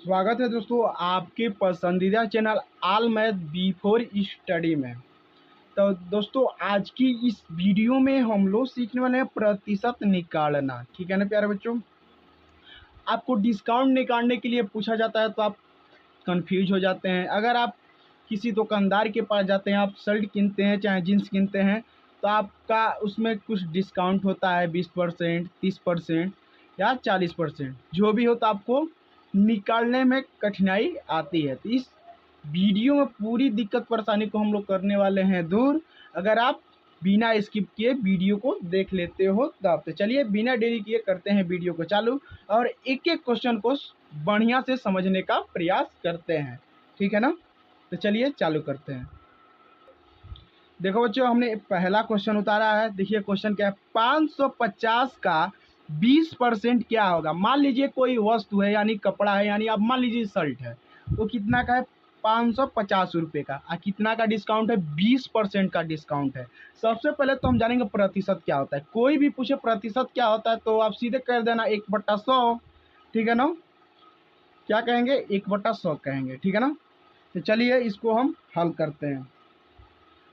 स्वागत है दोस्तों आपके पसंदीदा channel all math before study में। तो दोस्तों आज की इस वीडियो में हम लोग सीखने वाले हैं प्रतिशत निकालना। ठीक है ना प्यारे बच्चों, आपको डिस्काउंट निकालने के लिए पूछा जाता है तो आप कंफ्यूज हो जाते हैं। अगर आप किसी दुकानदार के पास जाते हैं, आप शर्ट किनते हैं चाहे जीन्स किनते हैं, तो आपका उसमें कुछ डिस्काउंट होता है 20%, 30% या 40%, जो भी हो, तो आपको निकालने में कठिनाई आती है। तो इस वीडियो में पूरी दिक्कत परेशानी को हम लोग करने वाले हैं दूर, अगर आप बिना स्किप किए वीडियो को देख लेते हो तब। तो चलिए बिना देरी किए करते हैं वीडियो को चालू और एक एक क्वेश्चन को बढ़िया से समझने का प्रयास करते हैं। ठीक है ना, तो चलिए चालू करते हैं। देखो बच्चों, हमने पहला क्वेश्चन उतारा है। देखिए क्वेश्चन क्या है, 550 का 20% क्या होगा। मान लीजिए कोई वस्तु है, यानी कपड़ा है, यानी आप मान लीजिए शर्ट है, वो कितना का है, 550 रुपये का। और कितना का डिस्काउंट है, 20% का डिस्काउंट है। सबसे पहले तो हम जानेंगे प्रतिशत क्या होता है। कोई भी पूछे प्रतिशत क्या होता है तो आप सीधे कर देना 1/100। ठीक है ना, क्या कहेंगे, 1/100 कहेंगे। ठीक है ना, तो चलिए इसको हम हल करते हैं।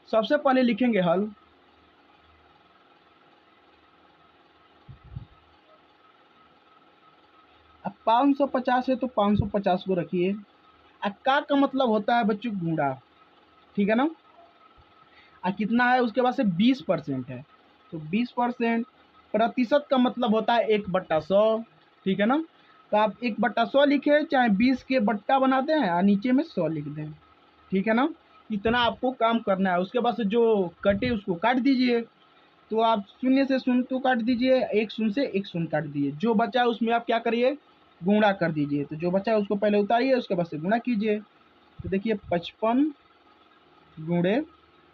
सबसे पहले लिखेंगे हल। अब 550 है तो 550 को रखिए। अक्का का मतलब होता है बच्चों गुणा। ठीक है ना, कितना है उसके बाद से 20% है, तो 20%। प्रतिशत का मतलब होता है 1/100। ठीक है ना, तो आप 1/100 लिखे, चाहे 20 के बट्टा बनाते हैं और नीचे में 100 लिख दें। ठीक है ना, इतना आपको काम करना है। उसके बाद से जो कटे उसको काट दीजिए। तो आप शून्य से शून्य तो काट दीजिए, एक शून्य से एक शून्य काट दीजिए। जो बचा है उसमें आप क्या करिए, गुणा कर दीजिए। तो जो बचा है उसको पहले उतारिए, उसके बाद से गुणा कीजिए। तो देखिए 55 गुणे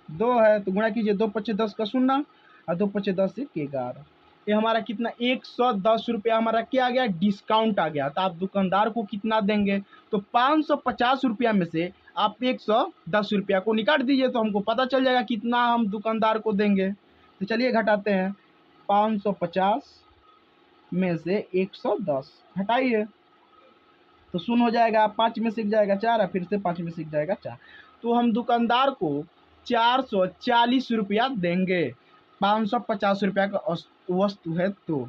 2 है, तो गुणा कीजिए। 2×5 = 10 का शून्य और 2×5 = 11। ये हमारा कितना, 110 रुपया हमारा क्या आ गया, डिस्काउंट आ गया। तो आप दुकानदार को कितना देंगे, तो 550 रुपया में से आप 110 रुपया को निकाल दीजिए, तो हमको पता चल जाएगा कितना हम दुकानदार को देंगे। तो चलिए घटाते हैं, 550 में से 110 घटाइए तो शून्य हो जाएगा। 5 में से जाएगा 4, फिर से 5 में से जाएगा 4। तो हम दुकानदार को 440 रुपया देंगे। 550 रुपया का वस्तु है। तो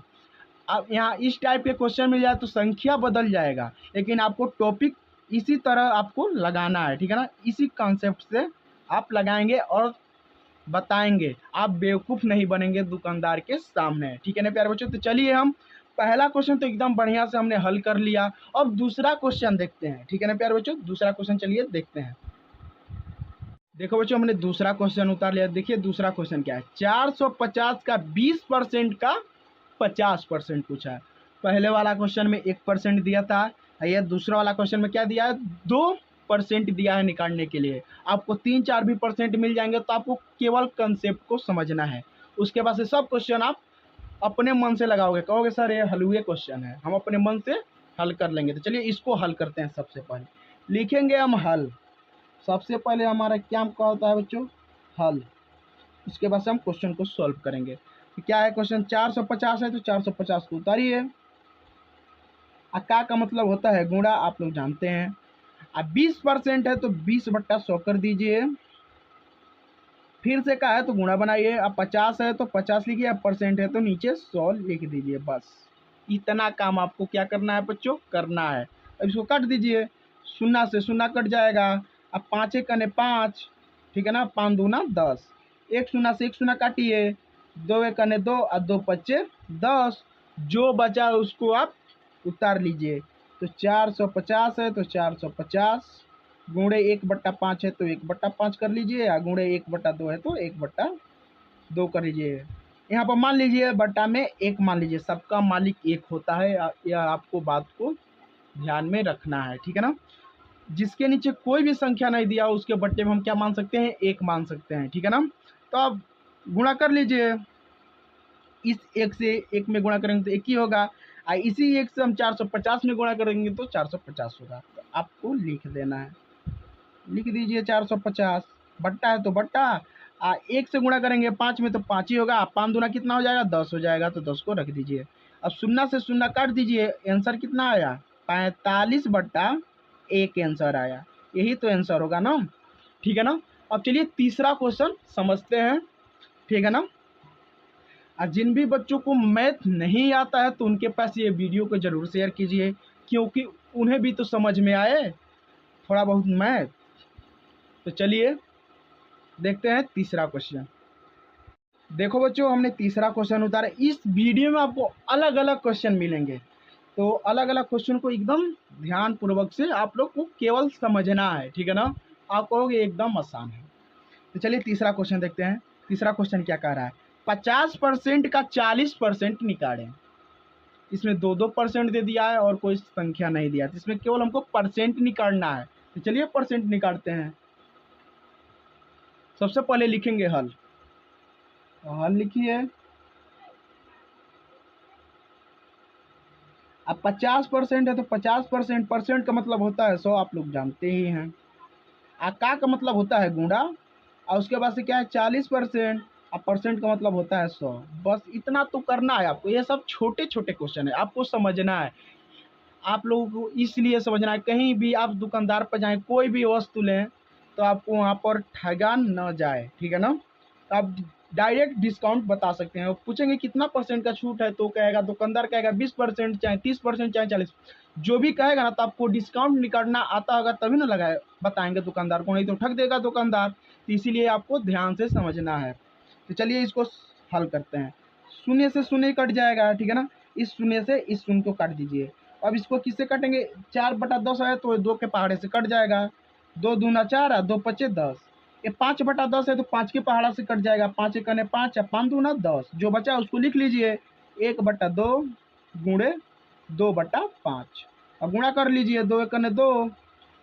अब यहाँ इस टाइप के क्वेश्चन मिल जाए तो संख्या बदल जाएगा, लेकिन आपको टॉपिक इसी तरह आपको लगाना है। ठीक है ना, इसी कॉन्सेप्ट से आप लगाएंगे और बताएंगे, आप बेवकूफ़ नहीं बनेंगे दुकानदार के सामने। ठीक है ना प्यारे बच्चों, तो चलिए हम पहला क्वेश्चन तो एकदम बढ़िया से हमने हल कर लिया। अब दूसरा क्वेश्चन देखते हैं। ठीक है ना प्यारे बच्चों, दूसरा क्वेश्चन चलिए देखते हैं। देखो बच्चों, हमने दूसरा क्वेश्चन उतार लिया। देखिए दूसरा क्वेश्चन क्या है, 450 का 20% का 50% पूछा है। पहले वाला क्वेश्चन में 1% दिया था, ये दूसरा वाला क्वेश्चन में क्या दिया है, 2% दिया है निकालने के लिए। आपको 3-4 भी परसेंट मिल जाएंगे, तो आपको केवल कंसेप्ट को समझना है। उसके बाद से सब क्वेश्चन आप अपने मन से लगाओगे, कहोगे सर ये हलवे क्वेश्चन है, हम अपने मन से हल कर लेंगे। तो चलिए इसको हल करते हैं। सबसे पहले लिखेंगे हम हल। सबसे पहले हमारा क्या होता है बच्चों, हल। उसके बाद से हम क्वेश्चन को सॉल्व करेंगे। तो क्या है क्वेश्चन, 450 है तो 450 को उतारिए। का मतलब होता है गुणा, आप लोग जानते हैं। अब 20% है तो 20/100 कर दीजिए। फिर से का है तो गुणा बनाइए। अब 50 है तो 50 लिखिए, अब परसेंट है तो नीचे 100 लिख दीजिए। बस इतना काम आपको क्या करना है बच्चों, करना है। अब इसको काट दीजिए, शून्य से शून्य कट जाएगा। अब 5 × 5, ठीक है ना, 5 दूना 10। एक शून्य से एक शून्य काटिए, 2 × 2 और 2×5 = 10। जो बचा उसको आप उतार लीजिए। तो 450 है तो 450 गुणे 1/5 है तो 1/5 कर लीजिए, या गुणे 1/2 है तो 1/2 कर लीजिए। यहाँ पर मान लीजिए बट्टा में 1 मान लीजिए, सबका मालिक 1 होता है। यह आपको बात को ध्यान में रखना है। ठीक है ना, जिसके नीचे कोई भी संख्या नहीं दिया उसके बट्टे में हम क्या मान सकते हैं, 1 मान सकते हैं। ठीक है ना, तो अब गुणा कर लीजिए। इस 1 से 1 में गुणा करेंगे तो 1 ही होगा, और इसी 1 से हम 450 में गुणा करेंगे तो 450 होगा। तो आपको लिख देना है, लिख दीजिए 450। बट्टा है तो बट्टा, 1 से गुणा करेंगे 5 में तो 5 ही होगा। 5 दूना कितना हो जाएगा, 10 हो जाएगा, तो 10 को रख दीजिए। अब शून्य से शून्य काट दीजिए, आंसर कितना आया, 45/1 आंसर आया। यही तो आंसर होगा ना, ठीक है ना। अब चलिए तीसरा क्वेश्चन समझते हैं, ठीक है ना। और जिन भी बच्चों को मैथ नहीं आता है तो उनके पास ये वीडियो को जरूर शेयर कीजिए, क्योंकि उन्हें भी तो समझ में आए थोड़ा बहुत मैथ। तो चलिए देखते हैं तीसरा क्वेश्चन। देखो बच्चों, हमने तीसरा क्वेश्चन उतारा। इस वीडियो में आपको अलग अलग क्वेश्चन मिलेंगे, तो अलग अलग क्वेश्चन को एकदम ध्यान पूर्वक से आप लोग को केवल समझना है, ठीक है ना। आप कहोगे एकदम आसान है। तो चलिए तीसरा क्वेश्चन देखते हैं। तीसरा क्वेश्चन क्या कह रहा है, 50% का 40% निकालें। इसमें 2% दे दिया है और कोई संख्या नहीं दिया है, इसमें केवल हमको परसेंट निकालना है। तो चलिए परसेंट निकालते हैं। सबसे पहले लिखेंगे हल, तो हल लिखिए। अब 50% है तो 50% परसेंट का मतलब होता है 100, आप लोग जानते ही हैं। आका का मतलब होता है गुणा, और उसके बाद से क्या है 40%, अब परसेंट का मतलब होता है 100। बस इतना तो करना है आपको। ये सब छोटे छोटे क्वेश्चन है, आपको समझना है। आप लोगों को इसलिए समझना है, कहीं भी आप दुकानदार पर जाएं, कोई भी वस्तु लें तो आपको वहाँ पर ठगा न जाए, ठीक है ना। तो आप डायरेक्ट डिस्काउंट बता सकते हैं। वो पूछेंगे कितना परसेंट का छूट है, तो कहेगा दुकानदार कहेगा 20%, चाहे 30%, चाहे 40, जो भी कहेगा ना। तो आपको डिस्काउंट निकालना आता होगा तभी ना लगाए बताएंगे दुकानदार को, नहीं तो ठग देगा दुकानदार। तो इसीलिए आपको ध्यान से समझना है। तो चलिए इसको हल करते हैं। शून्य से शून्य कट जाएगा, ठीक है ना। इस शून्य से इस शून्य को काट दीजिए। अब इसको किससे काटेंगे, 4/10 है तो 2 के पहाड़े से कट जाएगा। 2 दूना 4 है, 2 पचे 10। ये 5/10 है तो 5 के पहाड़ा से कट जाएगा। 5 एकने 5 है, 5 दूना 10। जो बचा उसको लिख लीजिए, 1/2 गुणे 2/5। अब गुणा कर लीजिए, 2 एकने 2,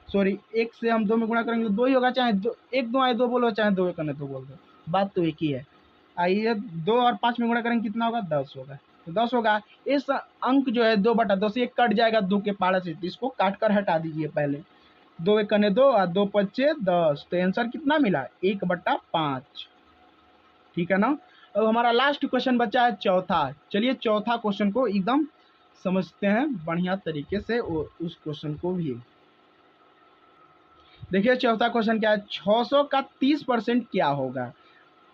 सॉरी 1 से हम 2 में गुणा करेंगे तो 2 ही होगा। चाहे 1 2 आए 2 बोलो, चाहे 2 एकने 2 बोल दो, बात तो एक ही है। आइए 2 और 5 में गुणा करेंगे कितना होगा, 10 होगा। तो 10 होगा। इस अंक जो है 2/10 ये कट जाएगा 2 के पहाड़े से, इसको काट कर हटा दीजिए पहले। 2 एकने 2 और 2 पचे 10। तो आंसर कितना मिला, 1/5, ठीक है ना। अब हमारा लास्ट क्वेश्चन बचा है चौथा। चलिए चौथा क्वेश्चन को एकदम समझते हैं बढ़िया तरीके से, और उस क्वेश्चन को भी देखिए। चौथा क्वेश्चन क्या है, 600 का 30% क्या होगा।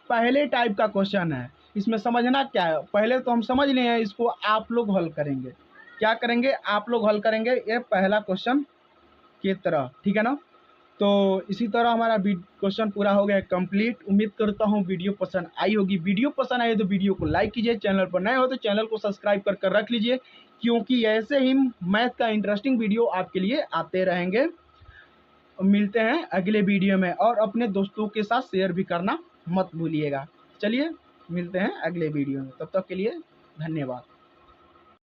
पहले टाइप का क्वेश्चन है। इसमें समझना क्या है, पहले तो हम समझ लिए हैं, इसको आप लोग हल करेंगे। क्या करेंगे, आप लोग हल करेंगे ये पहला क्वेश्चन की तरह, ठीक है ना। तो इसी तरह हमारा क्वेश्चन पूरा हो गया कंप्लीट। उम्मीद करता हूँ वीडियो पसंद आई होगी। वीडियो पसंद आई तो वीडियो को लाइक कीजिए, चैनल पर नए हो तो चैनल को सब्सक्राइब कर रख लीजिए, क्योंकि ऐसे ही मैथ का इंटरेस्टिंग वीडियो आपके लिए आते रहेंगे। मिलते हैं अगले वीडियो में, और अपने दोस्तों के साथ शेयर भी करना मत भूलिएगा। चलिए मिलते हैं अगले वीडियो में, तब तक के लिए धन्यवाद।